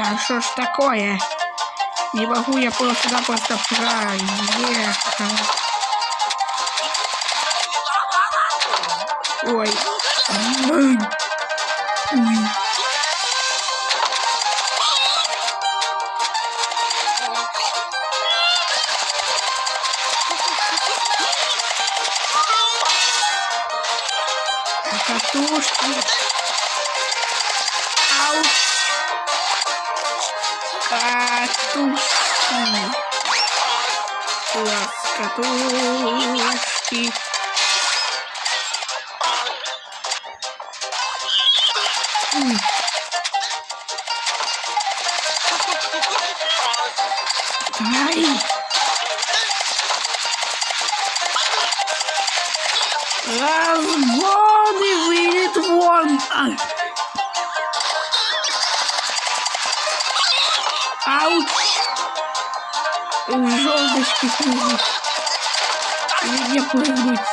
А что ж такое? Не могу я просто-напросто проехать. Ой. Ой. Катушки. Ауч. Катушки. Класс, катушки. Ай. Разгоны, вылет вон. Ауч. Желточки прыгнуть. Не прыгнуть.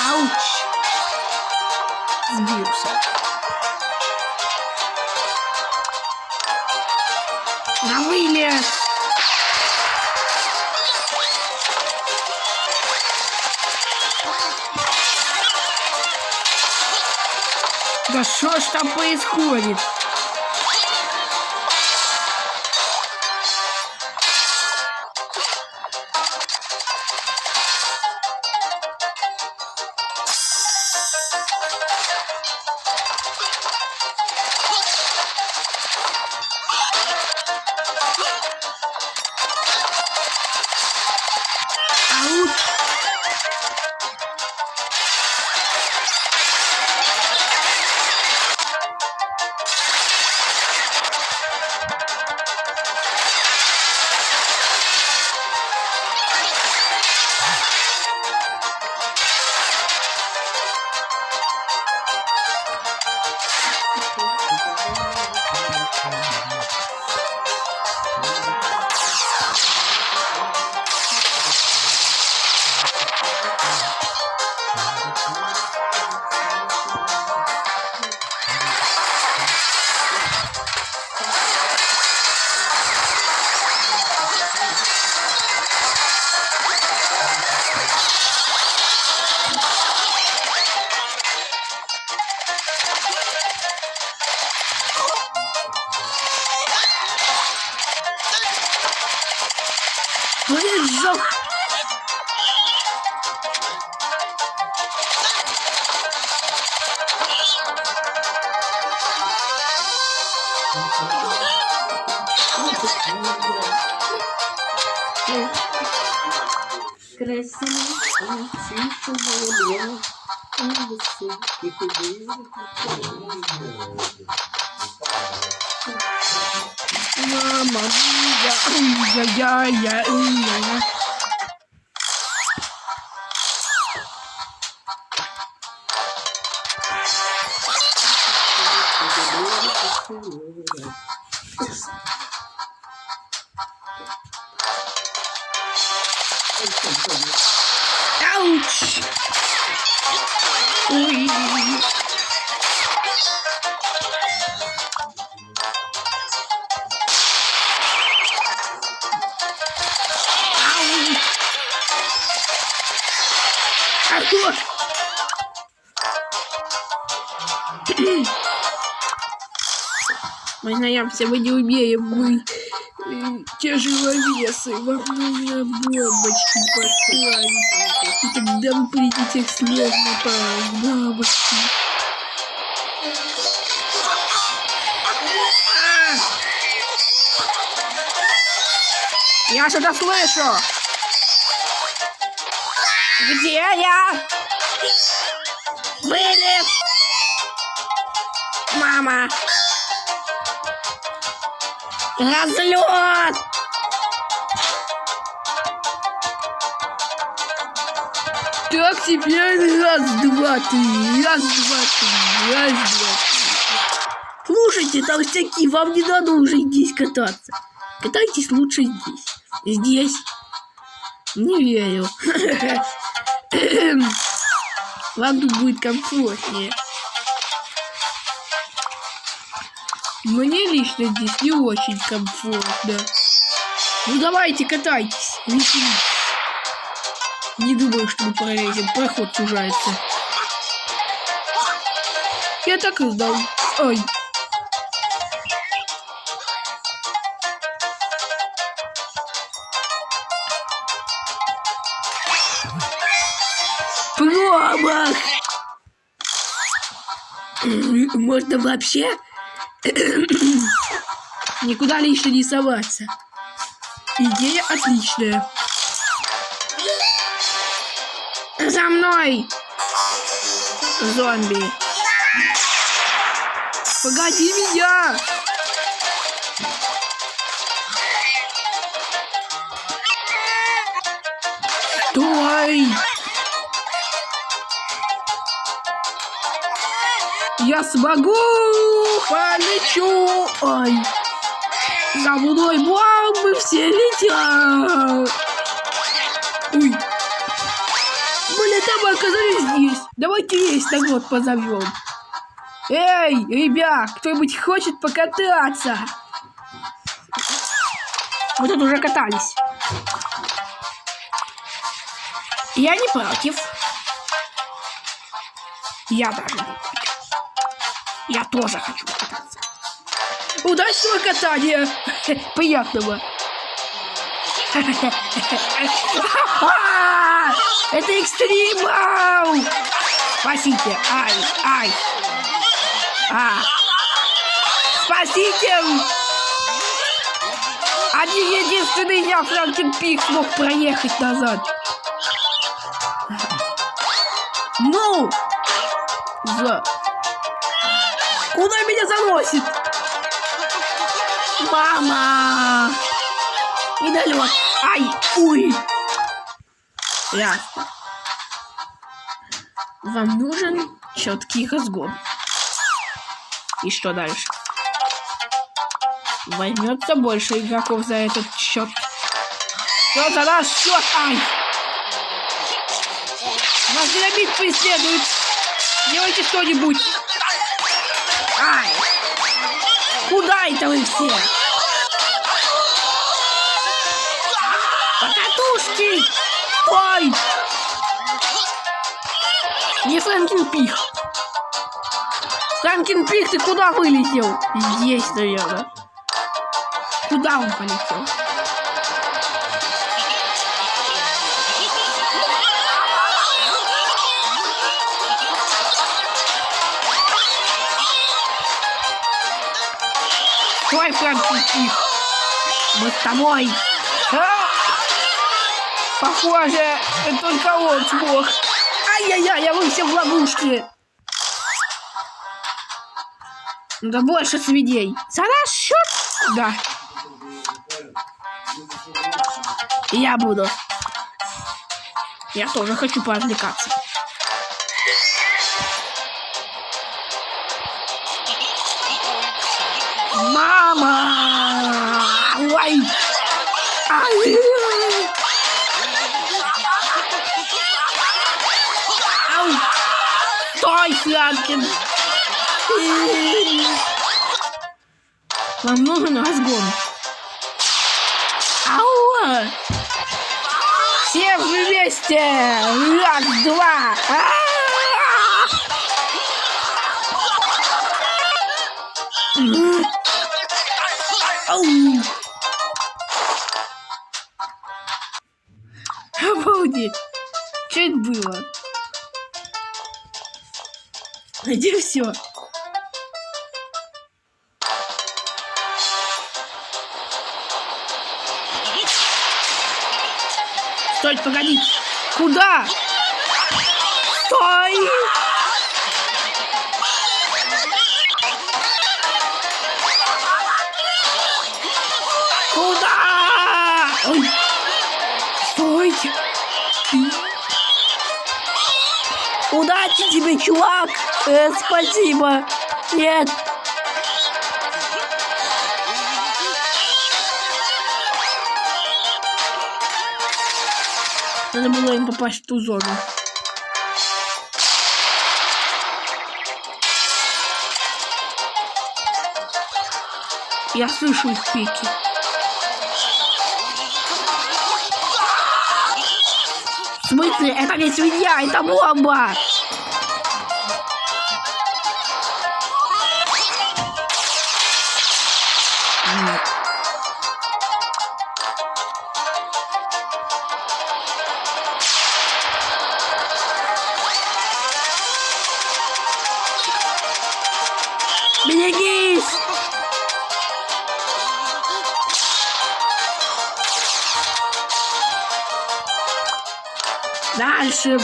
Ауч. Сбился. На вылет. Да что ж там происходит? Прыжок. Мама мия, я. Ауч! Ой! Мы знаемся, мы не умеем, мы тяжеловесы, вам нужно бомбочки поставить, и тогда вы полетите сложно по бабочке. Я что-то слышу! Где я? Вылет! Мама! Разлет! Так, теперь раз, два, три, раз, два, три, раз, два, три. Слушайте, толстяки, вам не надо уже здесь кататься. Катайтесь лучше здесь. Здесь. Не верю. Вам тут будет комфортнее. Мне лично здесь не очень комфортно. Ну давайте, катайтесь, веселитесь. Не думаю, что мы пролезем, проход сужается. Я так и знал. Ай. Промах! Можно вообще никуда лично не соваться. Идея отличная. За мной! Зомби! Погоди меня! Стой! Я смогу! Полечу! Ой! За мной бомбы все летят! Ой! Блин, там мы оказались здесь! Давайте весь народ позовем! Эй, ребят, кто-нибудь хочет покататься? Мы тут уже катались. Я не против. Я даже не против. Я тоже хочу покататься. Удачного катания! Приятного! Это экстримал! Спасите! Ай! Спасите! Один единственный я, Франкенпик, смог проехать назад. Ну! Куда меня заносит? Мама! Недолет. Ай! Уй! Ясно. Вам нужен четкий разгон. И что дальше? Возьмется больше игроков за этот счет. Что за наш счет? Ай! Нас динамит преследует. Делайте что-нибудь. Ай! Куда это вы все? Покатушки! Стой! Не Франкенпик. Франкенпик, ты куда вылетел? Здесь, наверное. Куда он полетел? Стой, Франкенпик! Мы с тобой! Похоже, только он смог. Ай-яй-яй, я вылетел в ловушке. Да больше свидей. За наш счет? Да. Я буду. Я тоже хочу поозвлекаться. Мама! Ой! Ай! Ау! Стой, Франкен! Вам нужен разгон. Ау! Все вместе! Раз, два! Ау! Обалдеть! Что это было? Где все? Стой, погоди! Куда? Стой! Куда? Ой! Стойте! Удачи тебе, чувак! Спасибо! Нет! Надо было им попасть в ту зону. Я слышу их крики. В смысле? Это не свинья, это бомба! Берегись! Дальше.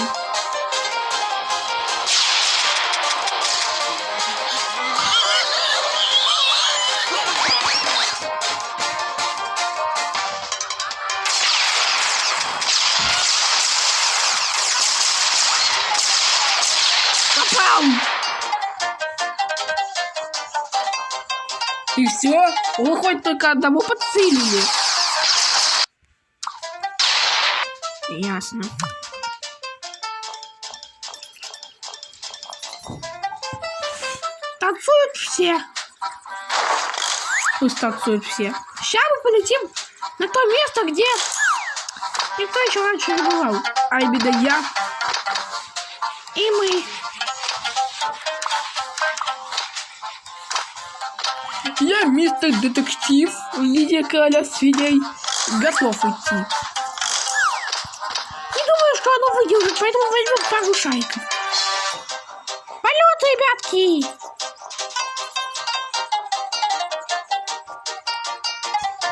Попал! И все? Вы хоть только одному подсылили. Ясно. Танцуют все. Пусть танцуют все. Сейчас мы полетим на то место, где никто еще раньше не бывал. А именно я. И мы. Я, мистер детектив, в виде короля свиней, готов идти. Не думаю, что оно выдержит, поэтому возьмем пару шайков. Полет, ребятки!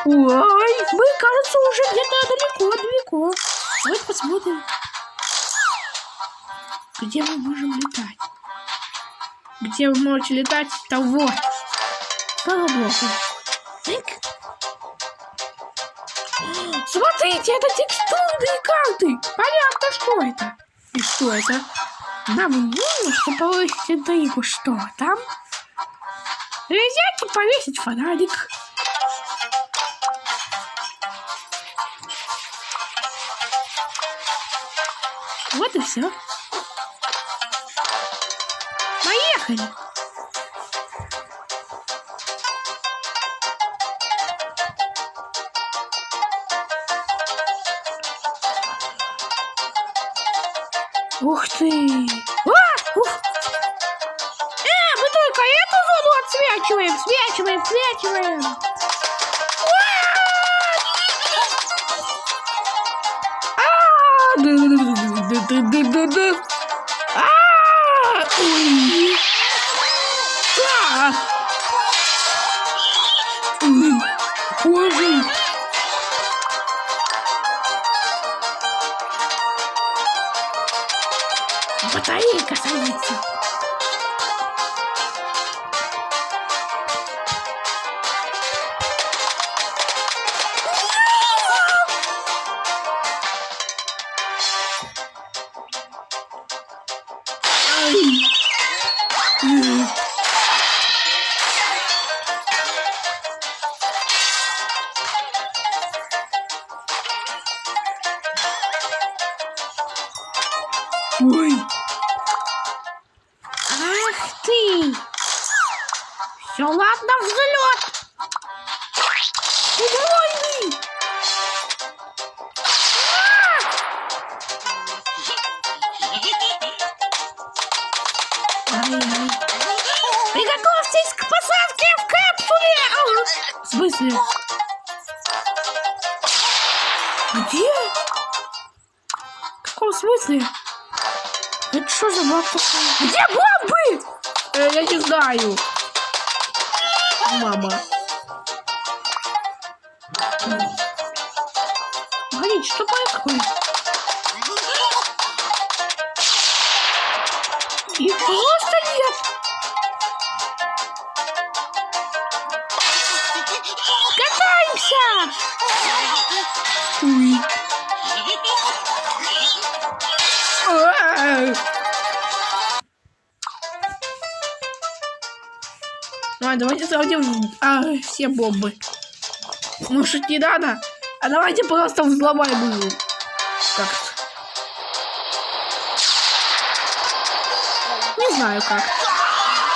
Ой, мы, кажется, уже где-то далеко. Давайте посмотрим, где мы можем летать. Где вы можете летать? Там вот. Слава богу. Смотрите, это текстурные карты. Понятно, что это. И что это? Нам нужно, чтобы повысить интригу. Что там? Взять и повесить фонарик. Вот и все. Поехали. Ух ты! Ух! Мы только эту зону отсвечиваем! Свечиваем! Боже! Батарейка садится. Ой! Ах ты! Все, ладно, взлет! Удвоенный! Приготовьтесь к посадке в капсуле! В смысле? Где? В каком смысле? Это что за бомба такая? Где бомбы? Я не знаю. Мама. Блин, что происходит? Их просто нет. Катаемся! Ой. Давайте сравним все бомбы. Может, не надо? А давайте просто взломаем ее. Как-то. Не знаю как.